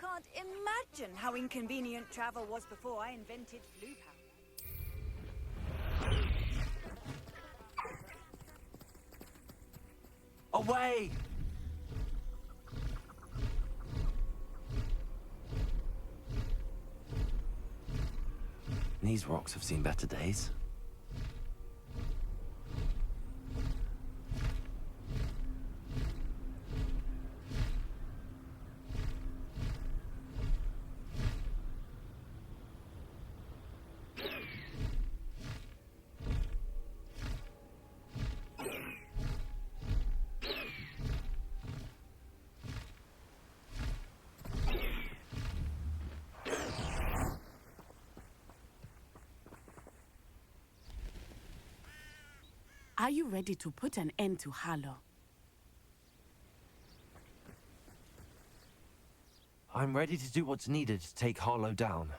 can't imagine how inconvenient travel was before I invented flu powder. Away! These rocks have seen better days. Are you ready to put an end to Harlow? I'm ready to do what's needed to take Harlow down.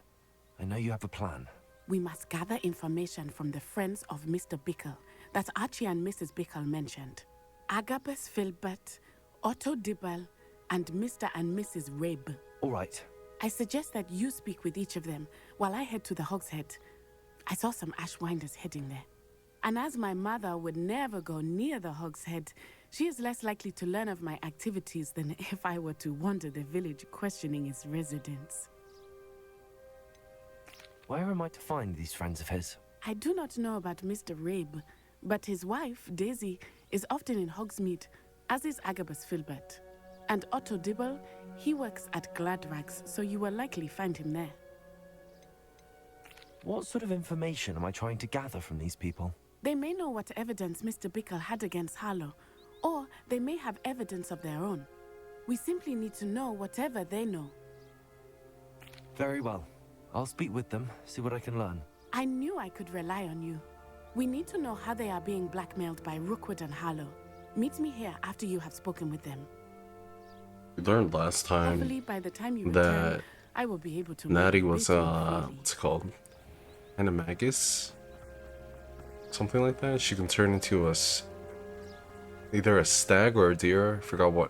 I know you have a plan. We must gather information from the friends of Mr. Bickle that Archie and Mrs. Bickle mentioned. Agabus Filbert, Otto Dibble, and Mr. and Mrs. Rabe. All right. I suggest that you speak with each of them while I head to the Hogshead. I saw some Ashwinders heading there. And as my mother would never go near the Hogshead, she is less likely to learn of my activities than if I were to wander the village questioning its residents. Where am I to find these friends of his? I do not know about Mr. Rabe, but his wife, Daisy, is often in Hogsmeade, as is Agabus Filbert. And Otto Dibble, he works at Gladrags, so you will likely find him there. What sort of information am I trying to gather from these people? They may know what evidence Mr. Bickle had against Harlow, or they may have evidence of their own. We simply need to know whatever they know. Very well. I'll speak with them, see what I can learn. I knew I could rely on you. We need to know how they are being blackmailed by Rookwood and Harlow. Meet me here after you have spoken with them. We learned last time Hopefully by the time you that return, I will be able to Natty make was, this more freely. what's it called? Animagus? Something like that? She can turn into either a stag or a deer. I forgot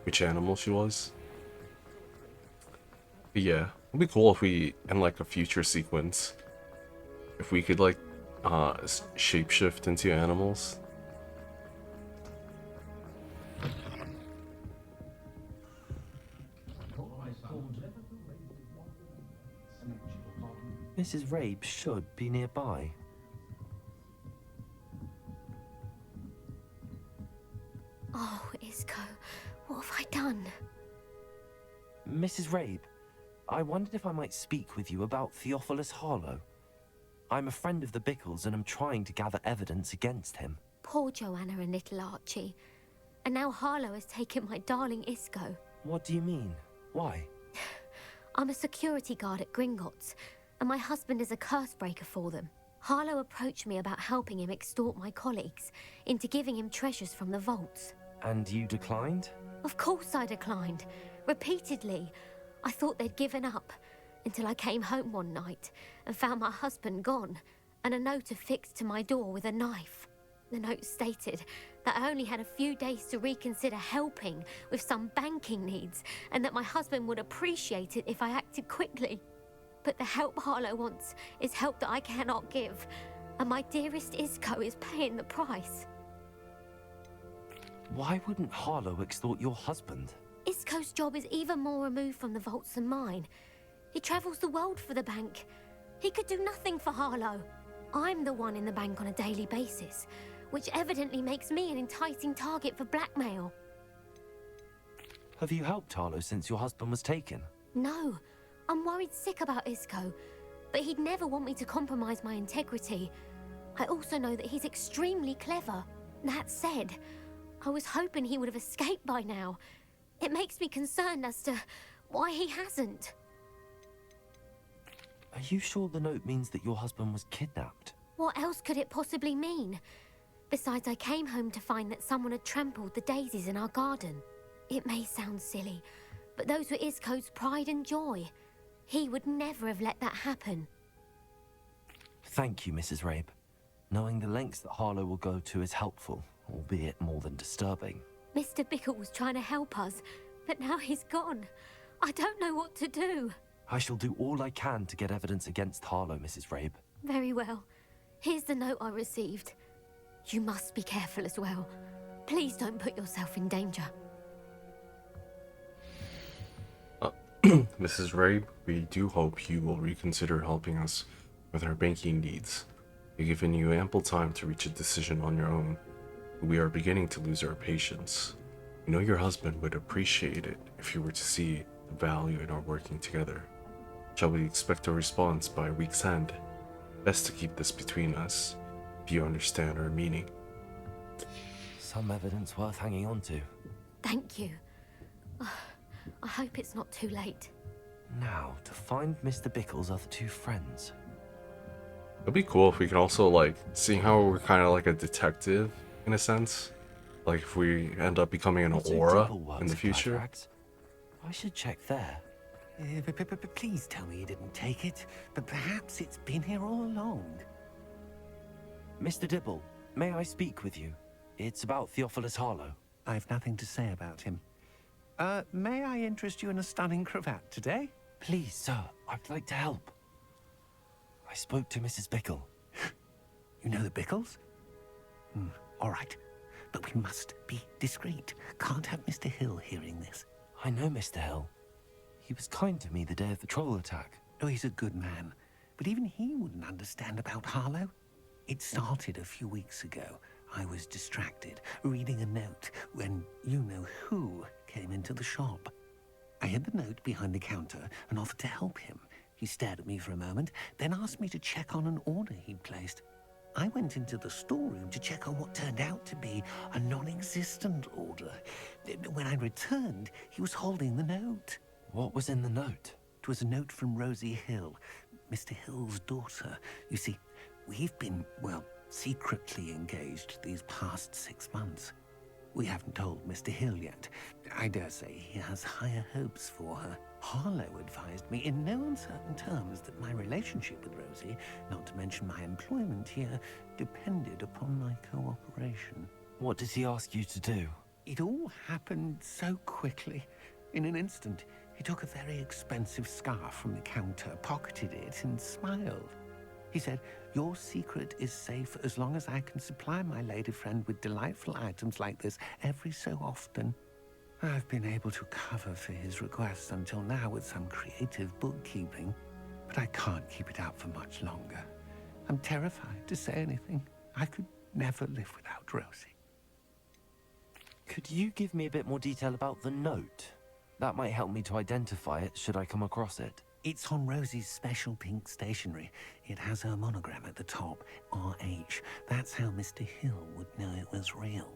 which animal she was. But yeah, it'd be cool if we, in like a future sequence, if we could like, shapeshift into animals. Mrs. Rabe should be nearby. Oh, Isco, what have I done? Mrs. Rabe, I wondered if I might speak with you about Theophilus Harlow. I'm a friend of the Bickles and I'm trying to gather evidence against him. Poor Joanna and little Archie. And now Harlow has taken my darling Isco. What do you mean? Why? I'm a security guard at Gringotts, and my husband is a curse breaker for them. Harlow approached me about helping him extort my colleagues into giving him treasures from the vaults. And you declined? Of course I declined. Repeatedly. I thought they'd given up, until I came home one night and found my husband gone, and a note affixed to my door with a knife. The note stated that I only had a few days to reconsider helping with some banking needs, and that my husband would appreciate it if I acted quickly. But the help Harlow wants is help that I cannot give, and my dearest Isco is paying the price. Why wouldn't Harlow extort your husband? Isco's job is even more removed from the vaults than mine. He travels the world for the bank. He could do nothing for Harlow. I'm the one in the bank on a daily basis, which evidently makes me an enticing target for blackmail. Have you helped Harlow since your husband was taken? No, I'm worried sick about Isco, but he'd never want me to compromise my integrity. I also know that he's extremely clever. That said, I was hoping he would have escaped by now. It makes me concerned as to why he hasn't. Are you sure the note means that your husband was kidnapped? What else could it possibly mean? Besides, I came home to find that someone had trampled the daisies in our garden. It may sound silly, but those were Isco's pride and joy. He would never have let that happen. Thank you, Mrs. Rabe. Knowing the lengths that Harlow will go to is helpful, albeit more than disturbing. Mr. Bickle was trying to help us, but now he's gone. I don't know what to do. I shall do all I can to get evidence against Harlow, Mrs. Rabe. Very well. Here's the note I received. You must be careful as well. Please don't put yourself in danger. Mrs. Rabe, we do hope you will reconsider helping us with our banking needs. We've given you ample time to reach a decision on your own. We are beginning to lose our patience. We know your husband would appreciate it if you were to see the value in our working together. Shall we expect a response by week's end? Best to keep this between us, if you understand our meaning. Some evidence worth hanging on to. Thank you. I hope it's not too late. Now, to find Mr. Bickle's other two friends. It'd be cool if we could also, like, see how we're kind of like a detective, in a sense. Like, if we end up becoming an aura in the future. I should check there. Please tell me you didn't take it, but perhaps it's been here all along. Mr. Dibble, may I speak with you? It's about Theophilus Harlow. I've nothing to say about him. May I interest you in a stunning cravat today? Please, sir, I'd like to help. I spoke to Mrs. Bickle. You know the Bickles? All right, but we must be discreet. Can't have Mr. Hill hearing this. I know Mr. Hill. He was kind to me the day of the troll attack. Oh, he's a good man, but even he wouldn't understand about Harlow. It started a few weeks ago. I was distracted, reading a note, when you-know-who came into the shop. I hid the note behind the counter and offered to help him. He stared at me for a moment, then asked me to check on an order he'd placed. I went into the storeroom to check on what turned out to be a non-existent order. When I returned, he was holding the note. What was in the note? It was a note from Rosie Hill, Mr. Hill's daughter. You see, we've been, well, secretly engaged these past 6 months. We haven't told Mr. Hill yet. I dare say he has higher hopes for her. Harlow advised me in no uncertain terms that my relationship with Rosie, not to mention my employment here, depended upon my cooperation. What did he ask you to do? It all happened so quickly. In an instant, he took a very expensive scarf from the counter, pocketed it, and smiled. He said, "Your secret is safe as long as I can supply my lady friend with delightful items like this every so often." I've been able to cover for his requests until now with some creative bookkeeping, but I can't keep it up for much longer. I'm terrified to say anything. I could never live without Rosie. Could you give me a bit more detail about the note? That might help me to identify it should I come across it. It's on Rosie's special pink stationery. It has her monogram at the top, RH. That's how Mr. Hill would know it was real.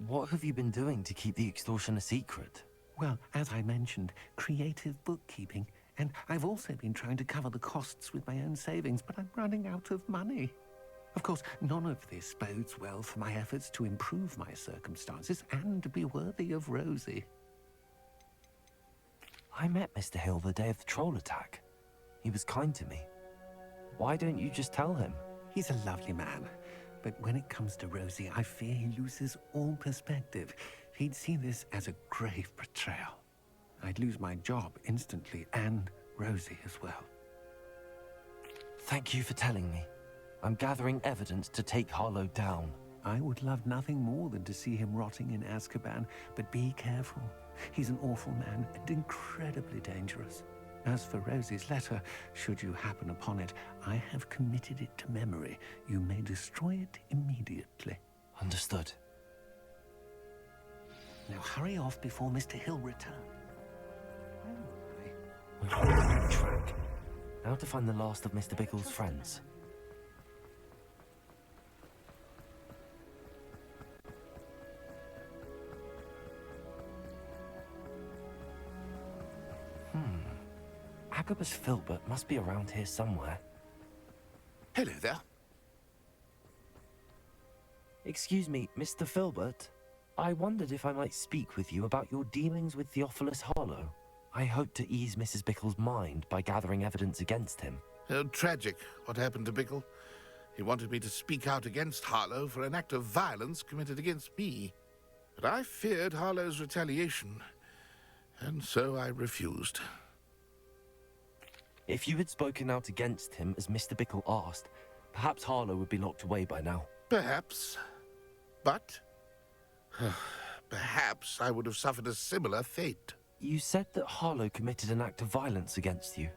What have you been doing to keep the extortion a secret? Well, as I mentioned, creative bookkeeping. And I've also been trying to cover the costs with my own savings, but I'm running out of money. Of course, none of this bodes well for my efforts to improve my circumstances and be worthy of Rosie. I met Mr. Hill the day of the troll attack. He was kind to me. Why don't you just tell him? He's a lovely man, but when it comes to Rosie, I fear he loses all perspective. He'd see this as a grave betrayal. I'd lose my job instantly, and Rosie as well. Thank you for telling me. I'm gathering evidence to take Harlow down. I would love nothing more than to see him rotting in Azkaban, but be careful. He's an awful man and incredibly dangerous. As for Rosie's letter, should you happen upon it, I have committed it to memory. You may destroy it immediately. Understood. Now hurry off before Mr. Hill returns. We're on the right track. Now to find the last of Mr. Bickle's friends. Agabus Filbert must be around here somewhere. Hello there. Excuse me, Mr. Filbert. I wondered if I might speak with you about your dealings with Theophilus Harlow. I hope to ease Mrs. Bickle's mind by gathering evidence against him. Oh, tragic what happened to Bickle. He wanted me to speak out against Harlow for an act of violence committed against me. But I feared Harlow's retaliation. And so I refused. If you had spoken out against him as Mr. Bickle asked, perhaps Harlow would be locked away by now. Perhaps. But perhaps I would have suffered a similar fate. You said that Harlow committed an act of violence against you.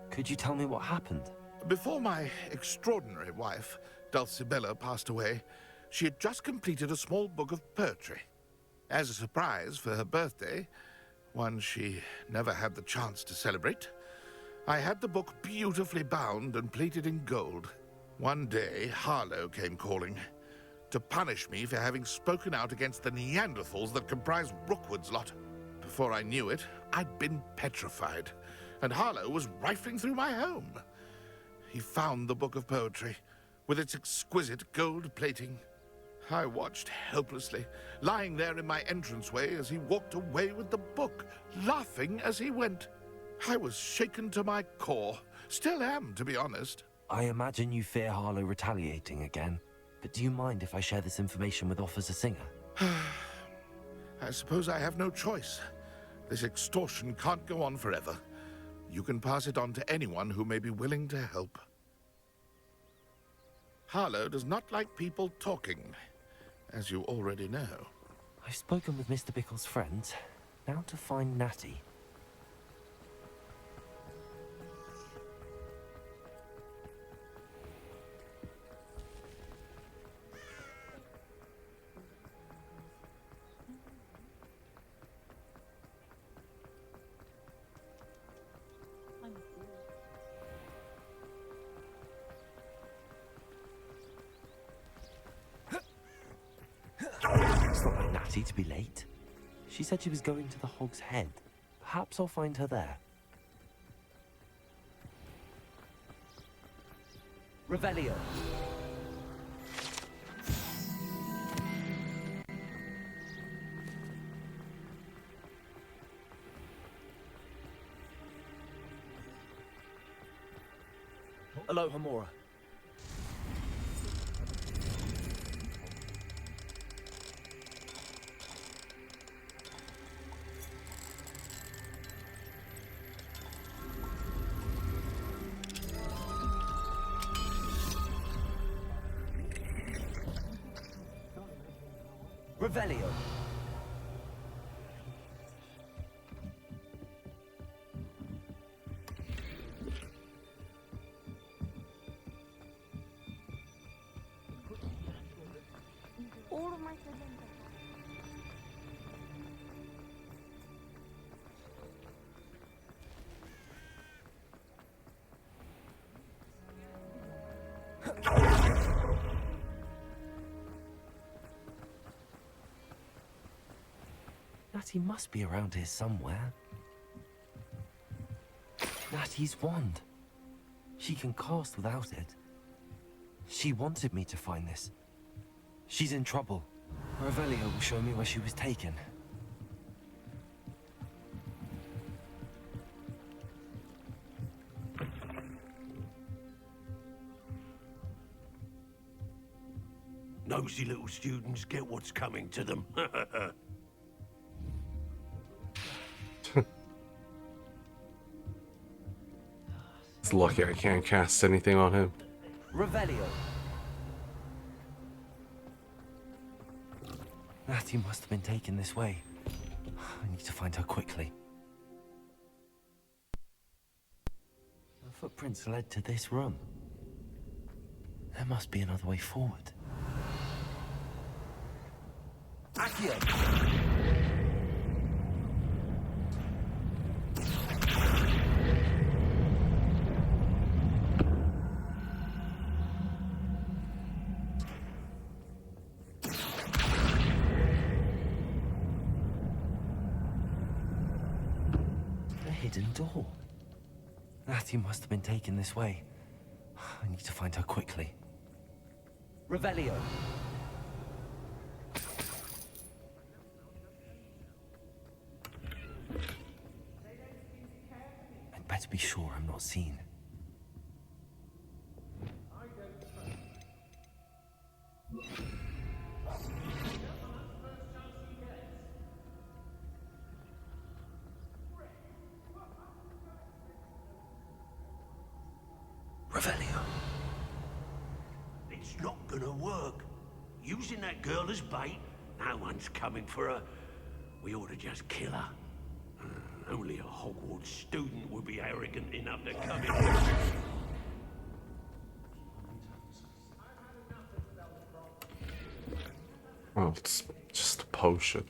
Could you tell me what happened? Before my extraordinary wife, Dulcibella, passed away, she had just completed a small book of poetry. As a surprise for her birthday, one she never had the chance to celebrate, I had the book beautifully bound and plated in gold. One day, Harlow came calling to punish me for having spoken out against the Neanderthals that comprise Rookwood's lot. Before I knew it, I'd been petrified, and Harlow was rifling through my home. He found the book of poetry, with its exquisite gold plating. I watched helplessly, lying there in my entranceway as he walked away with the book, laughing as he went. I was shaken to my core. Still am, to be honest. I imagine you fear Harlow retaliating again, but do you mind if I share this information with Officer Singer? I suppose I have no choice. This extortion can't go on forever. You can pass it on to anyone who may be willing to help. Harlow does not like people talking, as you already know. I've spoken with Mr. Bickle's friends. Now to find Natty. It's not like Natty to be late. She said she was going to the Hog's Head. Perhaps I'll find her there. Revelio. Aloha Mora. Revelio. All of my siblings. Natty must be around here somewhere. Natty's wand. She can cast without it. She wanted me to find this. She's in trouble. Revelio will show me where she was taken. Nosy little students get what's coming to them. It's lucky I can't cast anything on him. Revelio. Natty must have been taken this way. I need to find her quickly. The footprints led to this room. There must be another way forward. Accio! Hidden door. Natty must have been taken this way. I need to find her quickly. Revelio. I'd better be sure I'm not seen. Revelio. It's not gonna work. Using that girl as bait, no one's coming for her. We ought to just kill her. Only a Hogwarts student would be arrogant enough to come in. Oh, it's just a potion.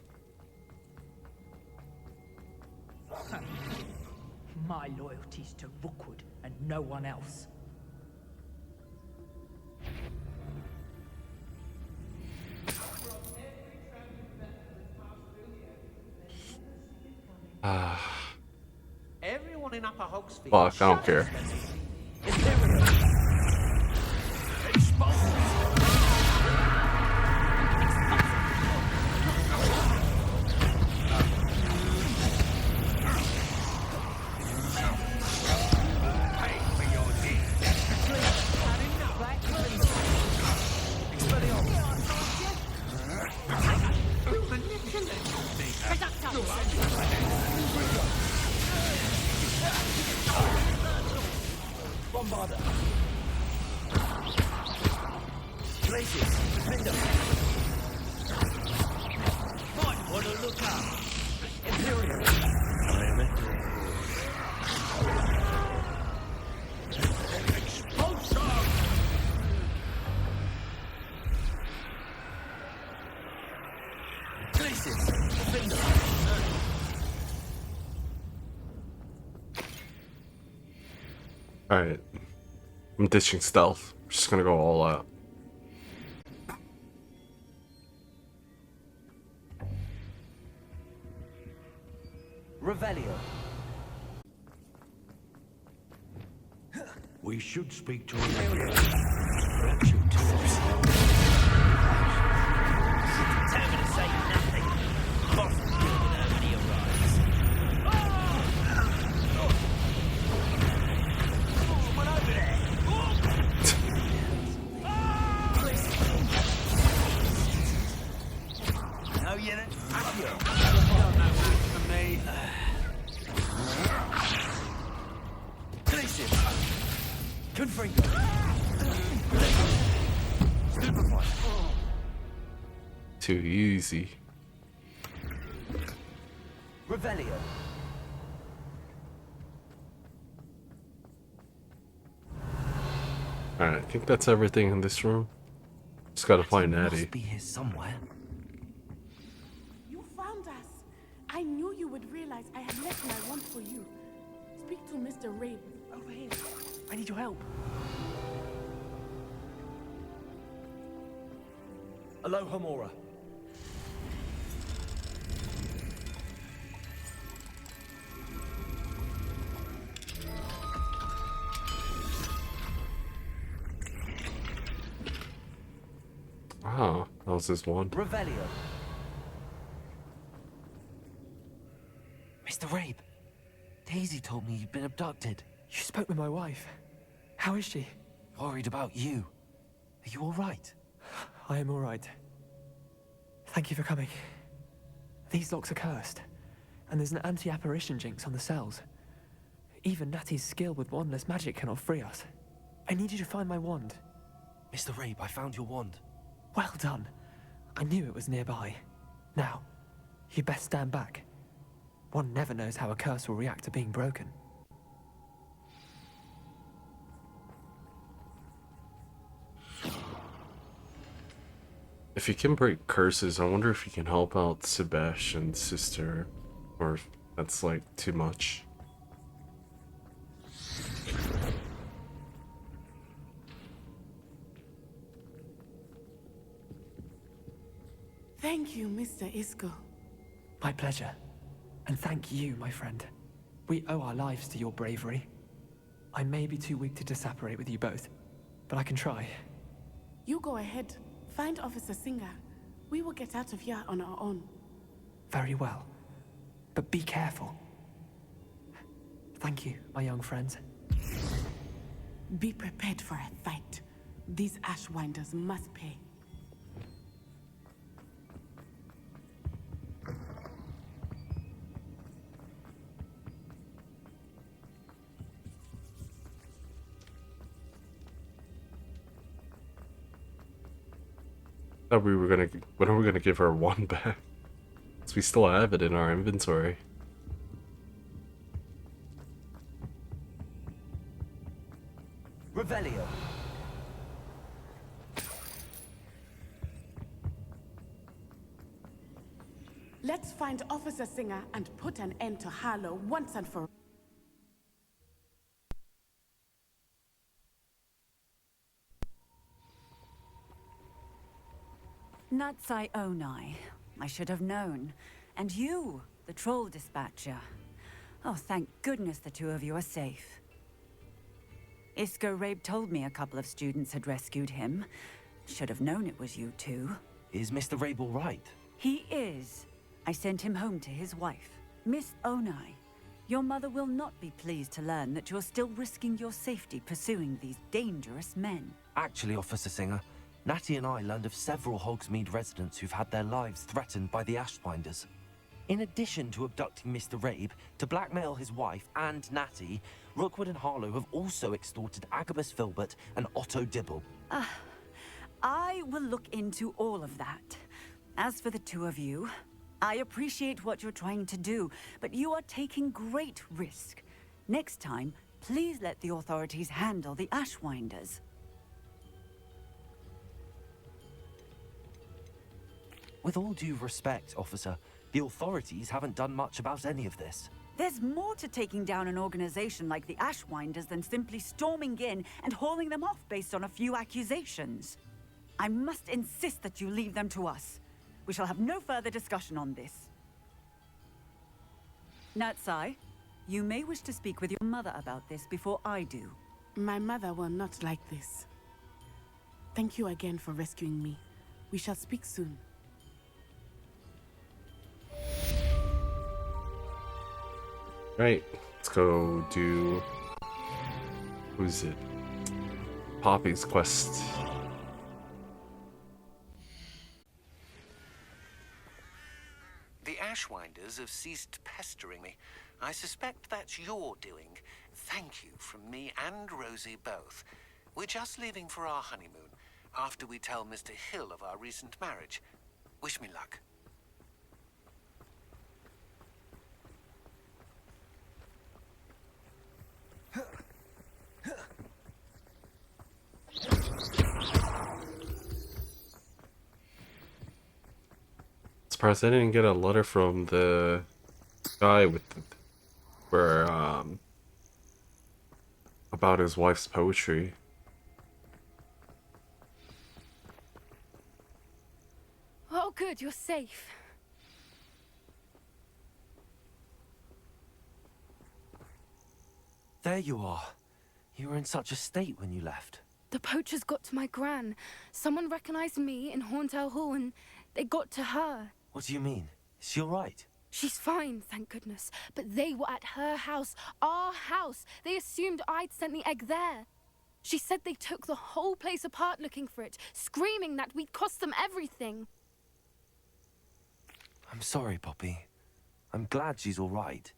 My loyalty's to Rookwood and no one else. Everyone in Upper Hogsfield. Fuck, I don't care. Alright. I'm ditching stealth. I'm just gonna go all out. Revelio. We should speak to him. Perhaps you'll tell us. Determined to say nothing. Boss will deal with her when he arrives. Someone over there! Oh, yeah, that's you. Don't know what's for me. Listen. Confringo. Stupefy. Too easy. Revelio. Alright, I think that's everything in this room. Just gotta find Natty. Must be here somewhere. You found us. I knew you would realize I had left my wand for you. Speak to Mr. Rabe. Over here. I need your help. Aloha, Mora. Ah, that was his one. Revelio. Mr. Rabe, Daisy told me you'd been abducted. You spoke with my wife. How is she? Worried about you. Are you all right? I am all right. Thank you for coming. These locks are cursed, and there's an anti-apparition jinx on the cells. Even Natty's skill with wandless magic cannot free us. I need you to find my wand. Mr. Rabe, I found your wand. Well done. I knew it was nearby. Now, you best stand back. One never knows how a curse will react to being broken. If he can break curses, I wonder if he can help out Sebastian's sister, or if that's like too much. Thank you, Mr. Isco. My pleasure. And thank you, my friend. We owe our lives to your bravery. I may be too weak to disapparate with you both, but I can try. You go ahead. Find Officer Singer. We will get out of here on our own. Very well. But be careful. Thank you, my young friends. Be prepared for a fight. These Ashwinders must pay. Thought we were gonna. When are we gonna give her one back? Because we still have it in our inventory. Revelio. Let's find Officer Singer and put an end to Harlow once and for all. Natsai Onai. I should have known. And you, the troll dispatcher. Oh, thank goodness the two of you are safe. Isco Rabe told me a couple of students had rescued him. Should have known it was you two. Is Mr. Rabe all right? He is. I sent him home to his wife. Miss Onai, your mother will not be pleased to learn that you're still risking your safety pursuing these dangerous men. Actually, Officer Singer, Natty and I learned of several Hogsmeade residents who've had their lives threatened by the Ashbinders. In addition to abducting Mr. Rabe to blackmail his wife and Natty, Rookwood and Harlow have also extorted Agabus Filbert and Otto Dibble. I will look into all of that. As for the two of you, I appreciate what you're trying to do, but you are taking great risk. Next time, please let the authorities handle the Ashwinders. With all due respect, officer, the authorities haven't done much about any of this. There's more to taking down an organization like the Ashwinders than simply storming in and hauling them off based on a few accusations. I must insist that you leave them to us. We shall have no further discussion on this. Natsai, you may wish to speak with your mother about this before I do. My mother will not like this. Thank you again for rescuing me. We shall speak soon. Right, let's go do. Who's it? Poppy's quest. The Ashwinders have ceased pestering me. I suspect that's your doing. Thank you from me and Rosie both. We're just leaving for our honeymoon after we tell Mr. Hill of our recent marriage. Wish me luck. Surprised I didn't get a letter from the guy with the, where about his wife's poetry. Oh, good, you're safe. There you are. You were in such a state when you left. The poachers got to my gran. Someone recognized me in Horntail Hall and they got to her. What do you mean? Is she all right? She's fine, thank goodness. But they were at her house, our house. They assumed I'd sent the egg there. She said they took the whole place apart looking for it, screaming that we'd cost them everything. I'm sorry, Poppy. I'm glad she's all right.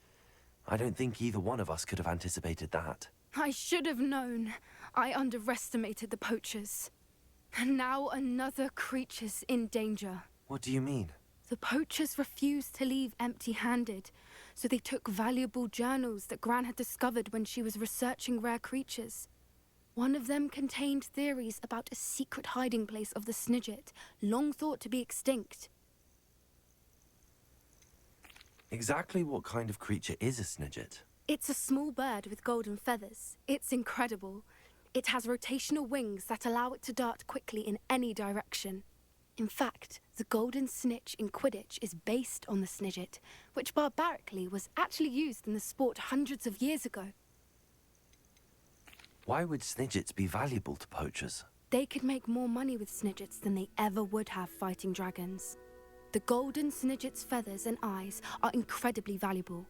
I don't think either one of us could have anticipated that. I should have known. I underestimated the poachers. And now another creature's in danger. What do you mean? The poachers refused to leave empty-handed, so they took valuable journals that Gran had discovered when she was researching rare creatures. One of them contained theories about a secret hiding place of the Snidget, long thought to be extinct. Exactly what kind of creature is a Snidget? It's a small bird with golden feathers. It's incredible. It has rotational wings that allow it to dart quickly in any direction. In fact, the golden snitch in Quidditch is based on the Snidget, which barbarically was actually used in the sport hundreds of years ago. Why would Snidgets be valuable to poachers? They could make more money with Snidgets than they ever would have fighting dragons. The golden Snidget's feathers and eyes are incredibly valuable.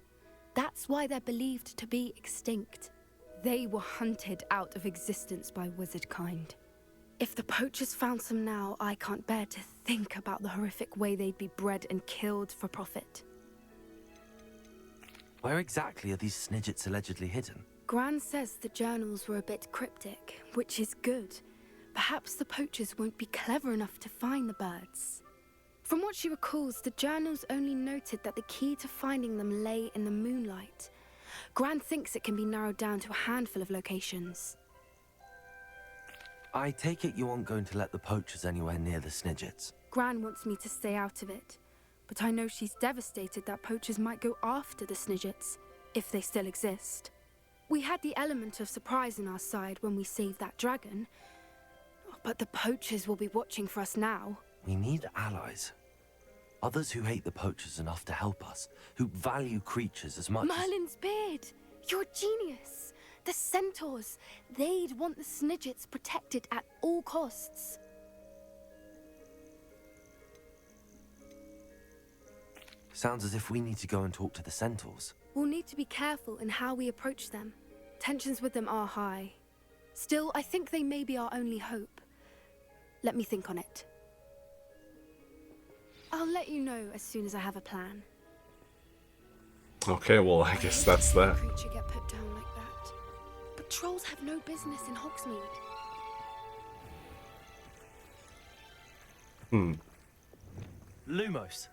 That's why they're believed to be extinct. They were hunted out of existence by wizard kind. If the poachers found some now, I can't bear to think about the horrific way they'd be bred and killed for profit. Where exactly are these Snidgets allegedly hidden? Gran says the journals were a bit cryptic, which is good. Perhaps the poachers won't be clever enough to find the birds. From what she recalls, the journals only noted that the key to finding them lay in the moonlight. Gran thinks it can be narrowed down to a handful of locations. I take it you aren't going to let the poachers anywhere near the Snidgets. Gran wants me to stay out of it, but I know she's devastated that poachers might go after the Snidgets, if they still exist. We had the element of surprise on our side when we saved that dragon, but the poachers will be watching for us now. We need allies. Others who hate the poachers enough to help us, who value creatures as much Merlin's beard! You're a genius! The centaurs! They'd want the Snidgets protected at all costs. Sounds as if we need to go and talk to the centaurs. We'll need to be careful in how we approach them. Tensions with them are high. Still, I think they may be our only hope. Let me think on it. I'll let you know as soon as I have a plan. Okay, well, I guess that's that. Creature get put down like that. But trolls have no business in Hogsmeade. Lumos.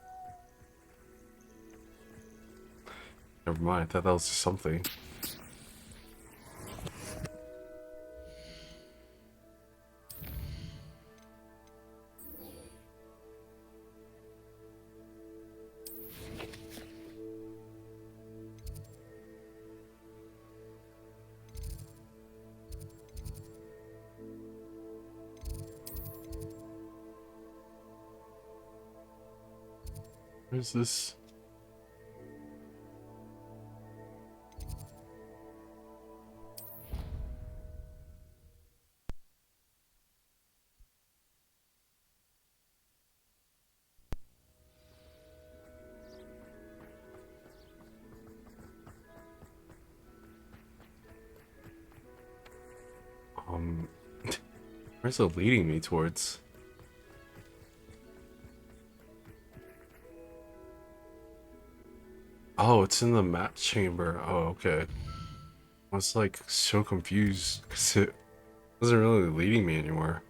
Never mind, I thought that was just something. Where's this? Where's it leading me towards? Oh, it's in the map chamber. Oh, okay. I was like so confused because it wasn't really leading me anywhere.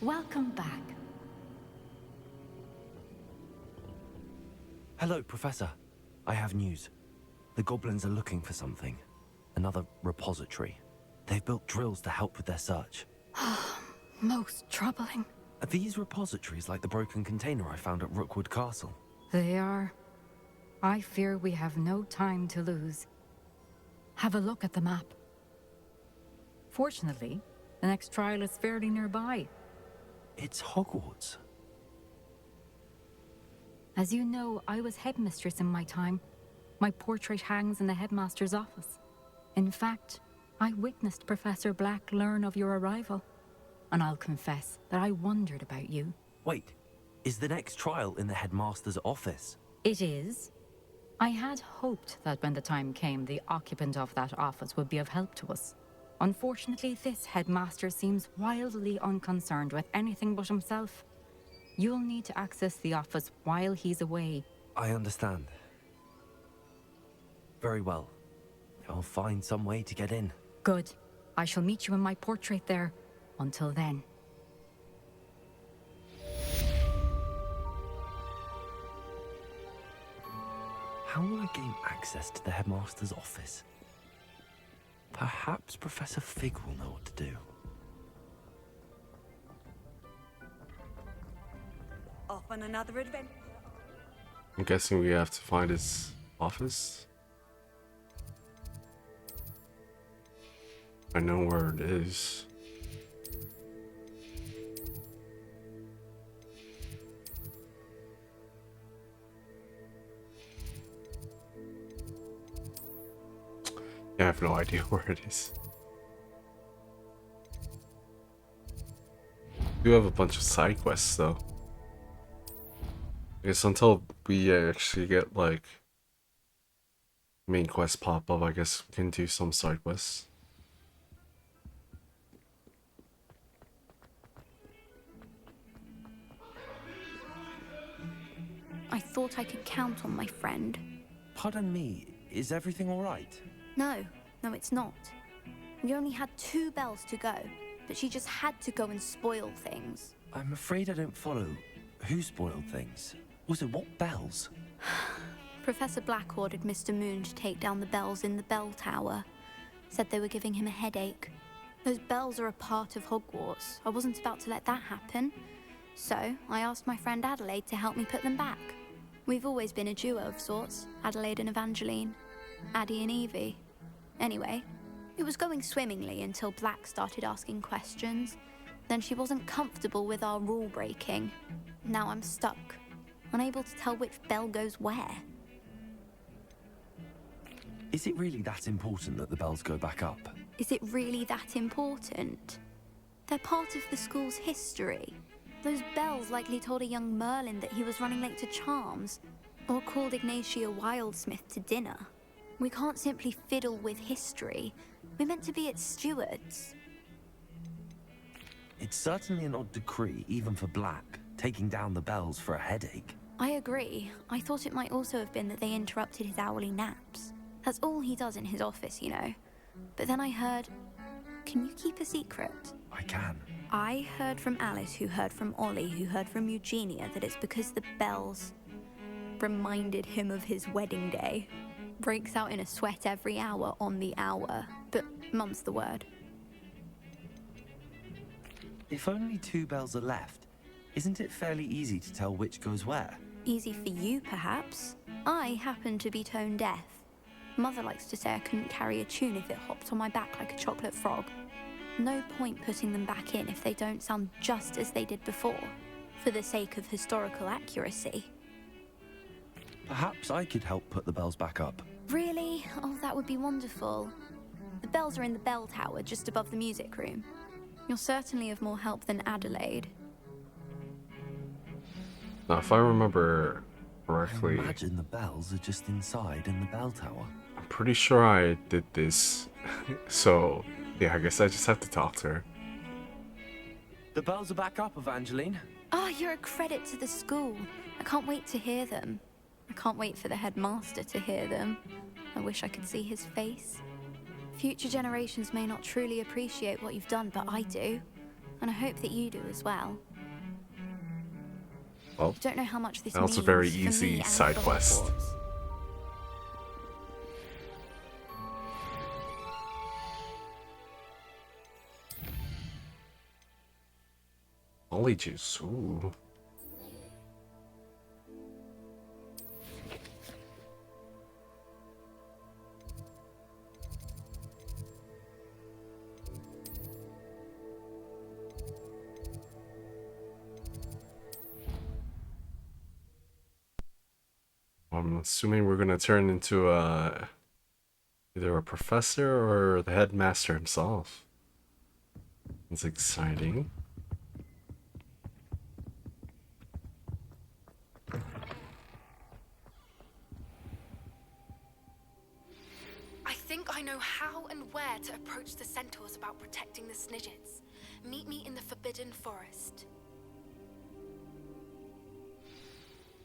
Welcome back. Hello, Professor. I have news. The goblins are looking for something. Another repository. They've built drills to help with their search. Most troubling. Are these repositories like the broken container I found at Rookwood Castle? They are. I fear we have no time to lose. Have a look at the map. Fortunately, the next trial is fairly nearby. It's Hogwarts. As you know, I was headmistress in my time. My portrait hangs in the headmaster's office. In fact, I witnessed Professor Black learn of your arrival. And I'll confess that I wondered about you. Wait, is the next trial in the headmaster's office? It is. I had hoped that when the time came, the occupant of that office would be of help to us. Unfortunately, this headmaster seems wildly unconcerned with anything but himself. You'll need to access the office while he's away. I understand. Very well. I'll find some way to get in. Good. I shall meet you in my portrait there. Until then. How will I gain access to the headmaster's office? Perhaps Professor Fig will know what to do. Off on another adventure. I'm guessing we have to find his office. I know where it is. I have no idea where it is. We do have a bunch of side quests though. I guess until we actually get like main quests pop up, I guess we can do some side quests. I thought I could count on my friend. Pardon me, is everything all right? No, it's not. We only had 2 bells to go, but she just had to go and spoil things. I'm afraid I don't follow. Who spoiled things? Also, what bells? Professor Black ordered Mr. Moon to take down the bells in the bell tower. Said they were giving him a headache. Those bells are a part of Hogwarts. I wasn't about to let that happen. So, I asked my friend Adelaide to help me put them back. We've always been a duo of sorts, Adelaide and Evangeline. Addie and Evie. Anyway, it was going swimmingly until Black started asking questions. Then she wasn't comfortable with our rule breaking. Now I'm stuck, unable to tell which bell goes where. Is it really that important that the bells go back up? Is it really that important? They're part of the school's history. Those bells likely told a young Merlin that he was running late to Charms, or called Ignatia Wildsmith to dinner. We can't simply fiddle with history. We're meant to be its stewards. It's certainly an odd decree, even for Black, taking down the bells for a headache. I agree. I thought it might also have been that they interrupted his hourly naps. That's all he does in his office, you know. But then I heard... Can you keep a secret? I can. I heard from Alice, who heard from Ollie, who heard from Eugenia, that it's because the bells reminded him of his wedding day. Breaks out in a sweat every hour on the hour. But mum's the word. If only 2 bells are left, isn't it fairly easy to tell which goes where? Easy for you, perhaps. I happen to be tone deaf. Mother likes to say I couldn't carry a tune if it hopped on my back like a chocolate frog. No point putting them back in if they don't sound just as they did before, for the sake of historical accuracy. Perhaps I could help put the bells back up. Really? Oh, that would be wonderful. The bells are in the bell tower, just above the music room. You're certainly of more help than Adelaide. Now, if I remember correctly... I imagine the bells are just inside in the bell tower. I'm pretty sure I did this. So, yeah, I guess I just have to talk to her. The bells are back up, Evangeline. Oh, you're a credit to the school. I can't wait to hear them. I can't wait for the headmaster to hear them. I wish I could see his face. Future generations may not truly appreciate what you've done, but I do. And I hope that you do as well. Well, I don't know how much this that was means a very for easy me and side for quest. Hogwarts. Holy juice, ooh. I'm assuming we're gonna turn into either a professor or the headmaster himself. It's exciting. I think I know how and where to approach the centaurs about protecting the Snidgets. Meet me in the Forbidden Forest.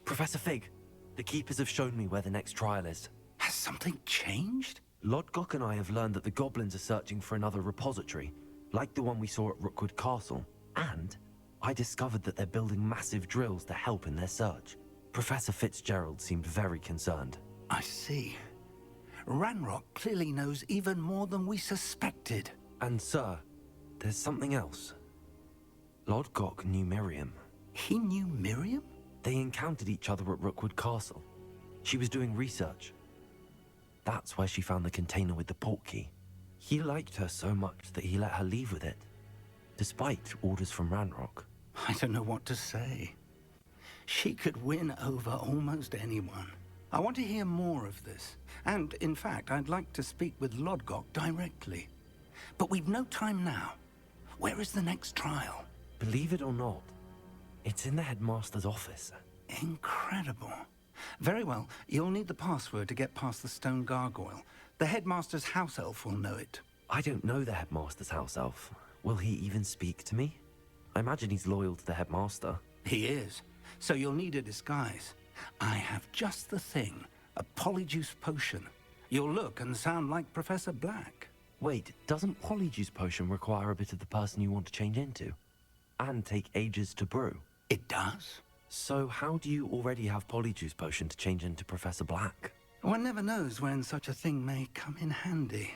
Professor Fig, the Keepers have shown me where the next trial is. Has something changed? Lodgok and I have learned that the goblins are searching for another repository, like the one we saw at Rookwood Castle. And I discovered that they're building massive drills to help in their search. Professor Fitzgerald seemed very concerned. I see. Ranrock clearly knows even more than we suspected. And sir, there's something else. Lodgok knew Miriam. He knew Miriam? They encountered each other at Rookwood Castle. She was doing research. That's where she found the container with the portkey. He liked her so much that he let her leave with it, despite orders from Ranrock. I don't know what to say. She could win over almost anyone. I want to hear more of this. And, in fact, I'd like to speak with Lodgok directly. But we've no time now. Where is the next trial? Believe it or not, it's in the headmaster's office. Incredible. Very well. You'll need the password to get past the stone gargoyle. The headmaster's house elf will know it. I don't know the headmaster's house elf. Will he even speak to me? I imagine he's loyal to the headmaster. He is. So you'll need a disguise. I have just the thing. A polyjuice potion. You'll look and sound like Professor Black. Wait, doesn't polyjuice potion require a bit of the person you want to change into? And take ages to brew? It does. So how do you already have polyjuice potion to change into Professor Black? One never knows when such a thing may come in handy.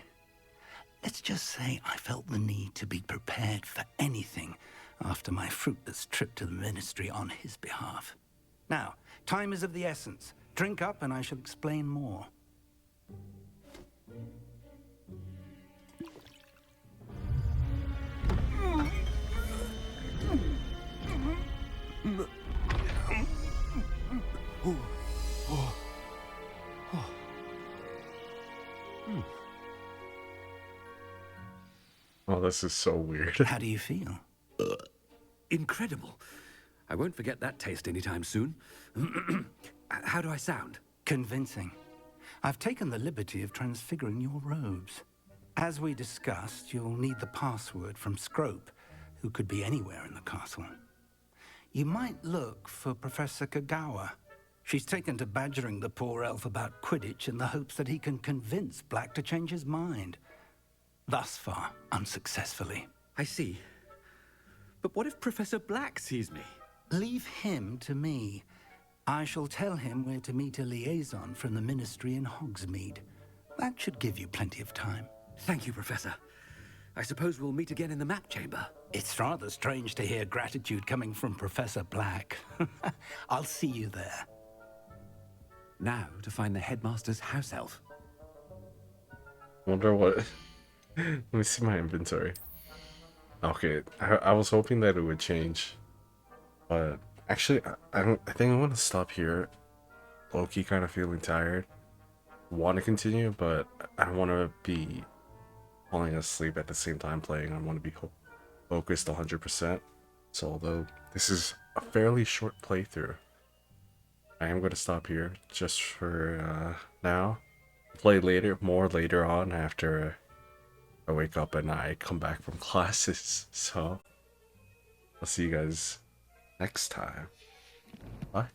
Let's just say I felt the need to be prepared for anything after my fruitless trip to the Ministry on his behalf. Now, time is of the essence. Drink up and I shall explain more. Oh, this is so weird. How do you feel? Incredible. I won't forget that taste anytime soon. How do I sound? Convincing. I've taken the liberty of transfiguring your robes. As we discussed, you'll need the password from Scrope, who could be anywhere in the castle. You might look for Professor Kagawa. She's taken to badgering the poor elf about Quidditch in the hopes that he can convince Black to change his mind. Thus far, unsuccessfully. I see. But what if Professor Black sees me? Leave him to me. I shall tell him where to meet a liaison from the Ministry in Hogsmeade. That should give you plenty of time. Thank you, Professor. I suppose we'll meet again in the map chamber. It's rather strange to hear gratitude coming from Professor Black. I'll see you there. Now to find the headmaster's house elf. Wonder what... Let me see my inventory. Okay, I was hoping that it would change. But actually, I think I want to stop here. Low-key kind of feeling tired. Want to continue, but I don't want to be falling asleep at the same time playing. I want to be focused 100%. So although this is a fairly short playthrough, I am going to stop here just for now. Play more later on after I wake up and I come back from classes. So I'll see you guys next time. Bye.